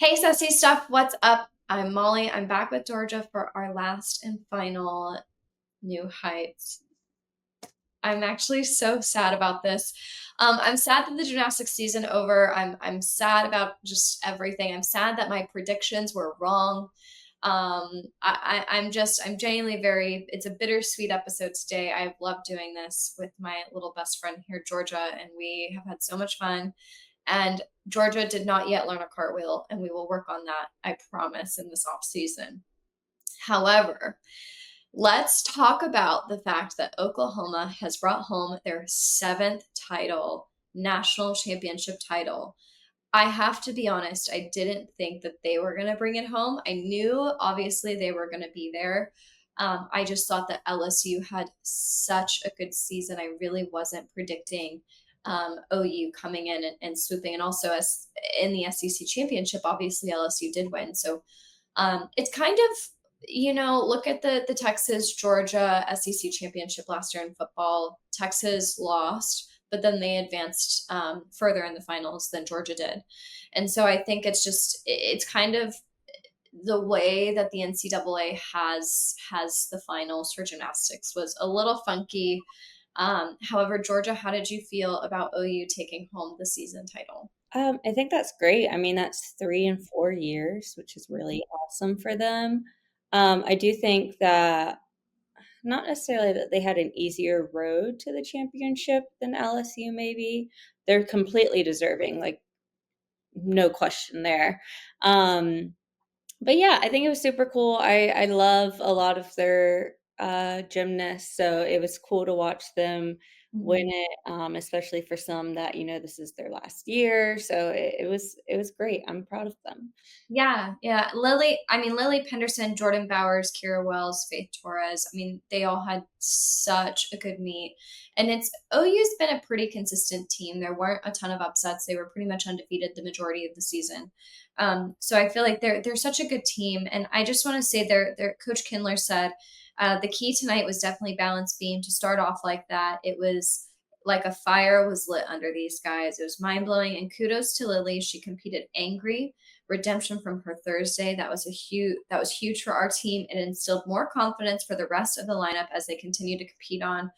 Hey, Sassy Stuff, what's up? I'm Molly. I'm back with Georgia for our last and final New Heights. I'm actually so sad about this. I'm sad that the gymnastics season over. I'm sad about just everything. I'm sad that my predictions were wrong. I'm genuinely it's a bittersweet episode today. I've loved doing this with my little best friend here, Georgia, and we have had so much fun. And Georgia did not yet learn a cartwheel, and we will work on that, I promise, in this off season. However, let's talk about the fact that Oklahoma has brought home their seventh title, national championship title. I have to be honest, I didn't think that they were going to bring it home. I knew obviously they were going to be there. I just thought that LSU had such a good season. I really wasn't predicting OU coming in and swooping. And also, as in the SEC championship, obviously LSU did win. So it's kind of, look at the Texas Georgia SEC championship last year in football. Texas lost, but then they advanced further in the finals than Georgia did. And so I think it's kind of the way that the NCAA has the finals for gymnastics was a little funky. However, Georgia, how did you feel about OU taking home the season title? I think that's great. I mean, that's 3 and 4 years, which is really awesome for them. I do think that not necessarily that they had an easier road to the championship than LSU, maybe. They're completely deserving, like, no question there. Um, but yeah, I think it was super cool. I love a lot of their gymnasts, so it was cool to watch them win Mhm. it, especially for some that this is their last year. So it was great. I'm proud of them. Yeah, yeah. Lily Pederson, Jordan Bowers, Kira Wells, Faith Torrez. I mean, they all had such a good meet. And it's OU's been a pretty consistent team. There weren't a ton of upsets. They were pretty much undefeated the majority of the season. So I feel like they're such a good team. And I just want to say their coach Kindler said the key tonight was definitely balance beam to start off like that. It was like a fire was lit under these guys. It was mind blowing. And kudos to Lily. She competed angry redemption from her Thursday. That was huge for our team. It instilled more confidence for the rest of the lineup as they continue to compete on.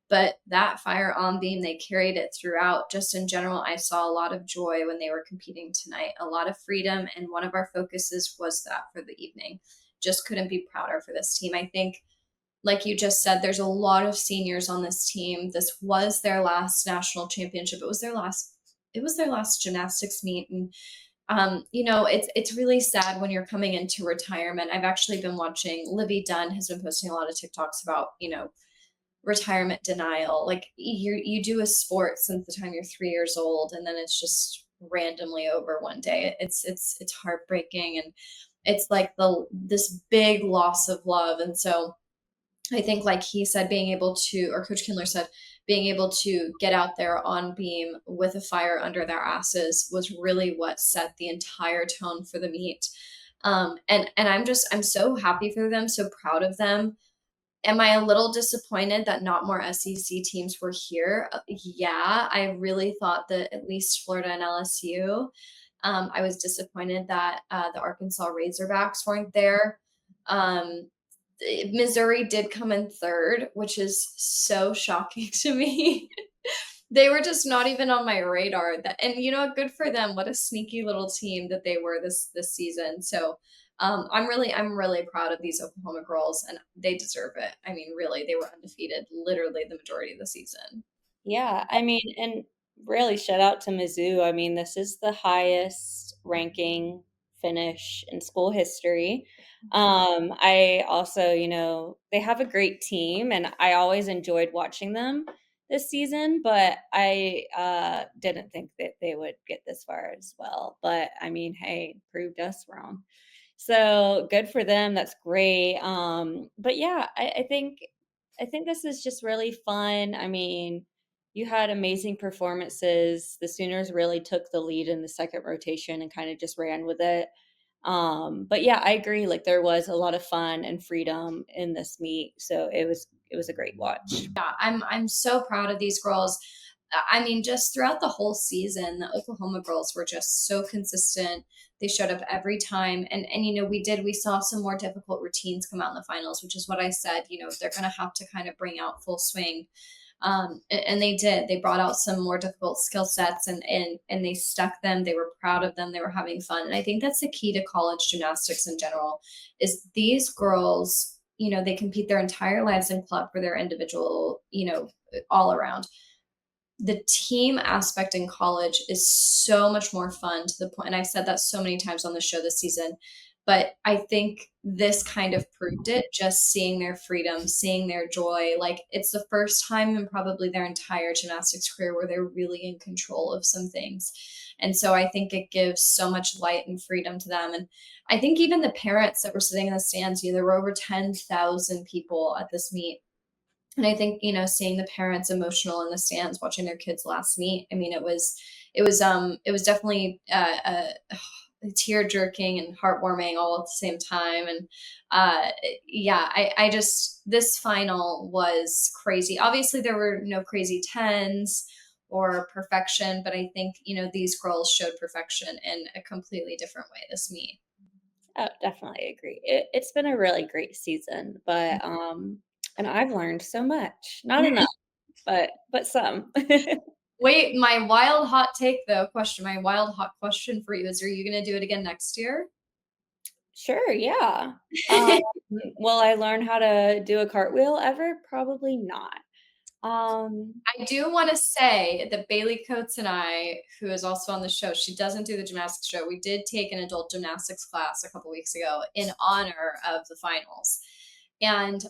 But that fire on beam, they carried it throughout. Just in general, I saw a lot of joy when they were competing tonight, a lot of freedom. And one of our focuses was that for the evening. Just couldn't be prouder for this team. I think, like you just said, there's a lot of seniors on this team. This was their last national championship. It was their last gymnastics meet. And it's really sad when you're coming into retirement. I've actually been watching Livy Dunn has been posting a lot of TikToks about, retirement denial. Like you do a sport since the time you're 3 years old, and then it's just randomly over one day. It's heartbreaking, and it's like this big loss of love. And so I think, like he said, being able to, or Coach Kindler said, being able to get out there on beam with a fire under their asses was really what set the entire tone for the meet. And I'm so happy for them, so proud of them. Am I a little disappointed that not more SEC teams were here? Yeah, I really thought that at least Florida and LSU. I was disappointed that the Arkansas Razorbacks weren't there. Um, Missouri did come in third, which is so shocking to me. They were just not even on my radar. And good for them. What a sneaky little team that they were this season. So I'm really proud of these Oklahoma girls, and they deserve it. I mean, really, they were undefeated literally the majority of the season. Yeah, I mean, and really shout out to Mizzou. I mean, this is the highest ranking finish in school history. I also, they have a great team, and I always enjoyed watching them this season, but I didn't think that they would get this far as well. But I mean, hey, proved us wrong. So good for them. That's great. But yeah, I think this is just really fun. I mean, you had amazing performances. The Sooners really took the lead in the second rotation and kind of just ran with it. But yeah, I agree. Like there was a lot of fun and freedom in this meet, so it was a great watch. Yeah, I'm so proud of these girls. I mean, just throughout the whole season, the Oklahoma girls were just so consistent. They showed up every time. And we saw some more difficult routines come out in the finals, which is what I said, they're going to have to kind of bring out full swing. And they did. They brought out some more difficult skill sets, and they stuck them. They were proud of them. They were having fun. And I think that's the key to college gymnastics in general is these girls, they compete their entire lives in club for their individual, all around. The team aspect in college is so much more fun to the point, and I've said that so many times on the show this season, but I think this kind of proved it, just seeing their freedom, seeing their joy. Like, it's the first time in probably their entire gymnastics career where they're really in control of some things. And so I think it gives so much light and freedom to them. And I think even the parents that were sitting in the stands, there were over 10,000 people at this meet, and I think, seeing the parents emotional in the stands watching their kids last meet. I mean, it was definitely tear jerking and heartwarming all at the same time. And yeah, I just, this final was crazy. Obviously there were no crazy tens or perfection, but I think, these girls showed perfection in a completely different way this meet. Oh, definitely agree. It's been a really great season, but, and I've learned so much. Not enough, but some. Wait, my wild hot question for you is, are you going to do it again next year? Sure, yeah. Um, will I learn how to do a cartwheel ever? Probably not. Um, I do want to say that Bailey Coates and I, who is also on the show, she doesn't do the gymnastics show. We did take an adult gymnastics class a couple weeks ago in honor of the finals. And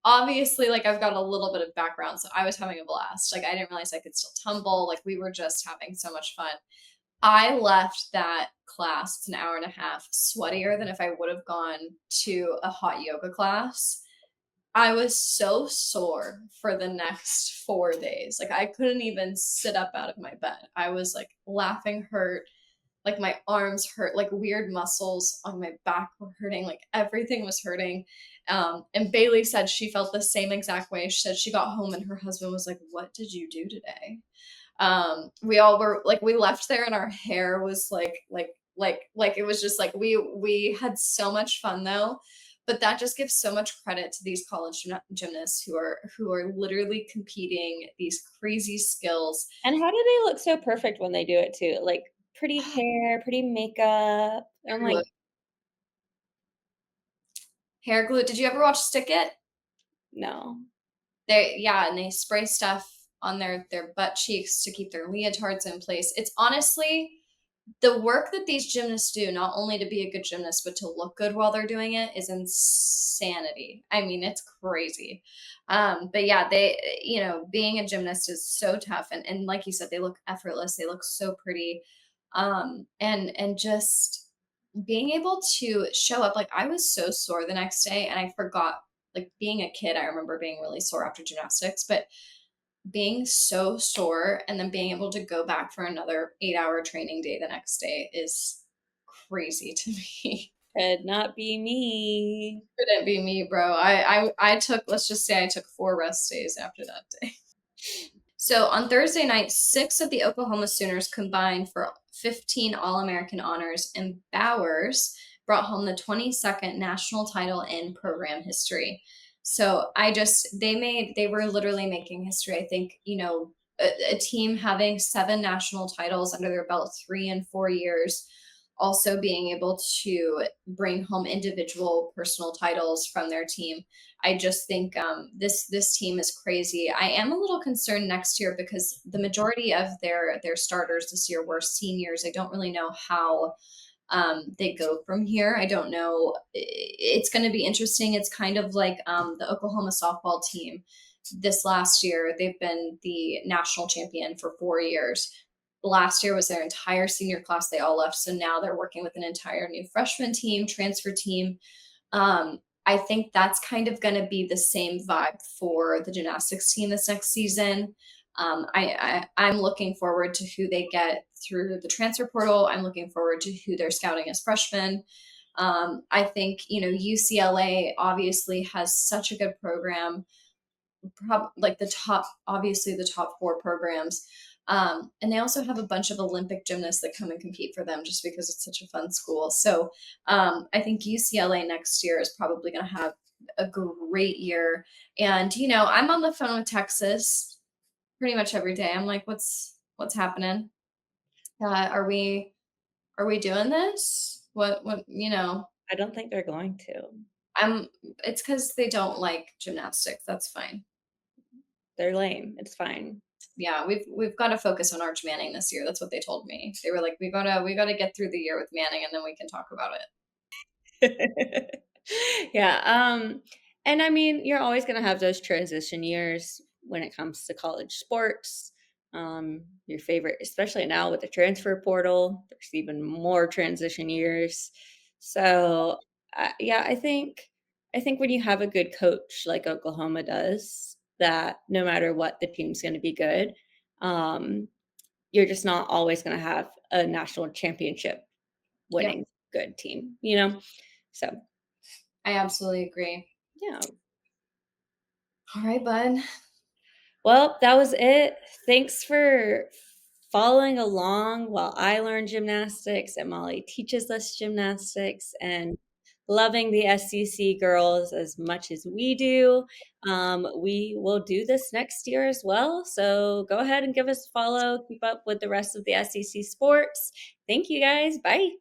obviously, like, I've got a little bit of background, so I was having a blast. Like, I didn't realize I could still tumble. Like, we were just having so much fun. I left that class, it's an hour and a half, sweatier than if I would have gone to a hot yoga class. I was so sore for the next 4 days. Like, I couldn't even sit up out of my bed. I was like laughing hurt, like my arms hurt, like weird muscles on my back were hurting, like everything was hurting. And Bailey said she felt the same exact way. She said she got home and her husband was like, "What did you do today?" We all were like, we left there and our hair was like it was just like we had so much fun though. But that just gives so much credit to these college gymnasts who are literally competing these crazy skills. and how do they look so perfect when they do it too? Like, pretty hair, pretty makeup. I'm like, Hair glue. Did you ever watch Stick It? no. Yeah, and they spray stuff on their butt cheeks to keep their leotards in place. It's honestly the work that these gymnasts do, not only to be a good gymnast, but to look good while they're doing it, is insanity. I mean, it's crazy. But yeah, being a gymnast is so tough. And like you said, they look effortless. They look so pretty. And just being able to show up, like, I was so sore the next day and I forgot, like, being a kid, I remember being really sore after gymnastics, but being so sore and then being able to go back for another 8-hour training day the next day is crazy to me. Could not be me. Couldn't be me, bro. I took, let's just say I took 4 rest days after that day. So on Thursday night, 6 of the Oklahoma Sooners combined for 15 All-American honors, and Bowers brought home the 22nd national title in program history. So they were literally making history. I think, a team having 7 national titles under their belt, 3 and 4 years, also being able to bring home individual personal titles from their team. I just think this team is crazy. I am a little concerned next year because the majority of their starters this year were seniors. I don't really know how they go from here. I don't know. It's going to be interesting. It's kind of like the Oklahoma softball team this last year. They've been the national champion for 4 years. Last year was their entire senior class. They all left. So now they're working with an entire new freshman team, transfer team. I think that's kind of going to be the same vibe for the gymnastics team this next season. I'm looking forward to who they get through the transfer portal. I'm looking forward to who they're scouting as freshmen. I think, UCLA obviously has such a good program, like obviously the top 4 programs. And they also have a bunch of Olympic gymnasts that come and compete for them just because it's such a fun school. So I think UCLA next year is probably going to have a great year. And I'm on the phone with Texas pretty much every day. I'm like, what's happening? Are we doing this? What? I don't think they're going to. I'm It's because they don't like gymnastics. That's fine. They're lame. It's fine. Yeah, we've got to focus on Arch Manning this year. That's what they told me. They were like, we gotta get through the year with Manning, and then we can talk about it. Yeah, and I mean, you're always gonna have those transition years when it comes to college sports. Your favorite, especially now with the transfer portal, there's even more transition years. So, yeah, I think when you have a good coach like Oklahoma does, that no matter what, the team's gonna be good. Um, you're just not always gonna have a national championship Yep, winning good team, you know? So, I absolutely agree. yeah. All right, bud. Well, that was it. Thanks for following along while I learn gymnastics and Molly teaches us gymnastics and loving the SEC girls as much as we do. We will do this next year as well. So go ahead and give us a follow. Keep up with the rest of the SEC sports. Thank you guys. Bye.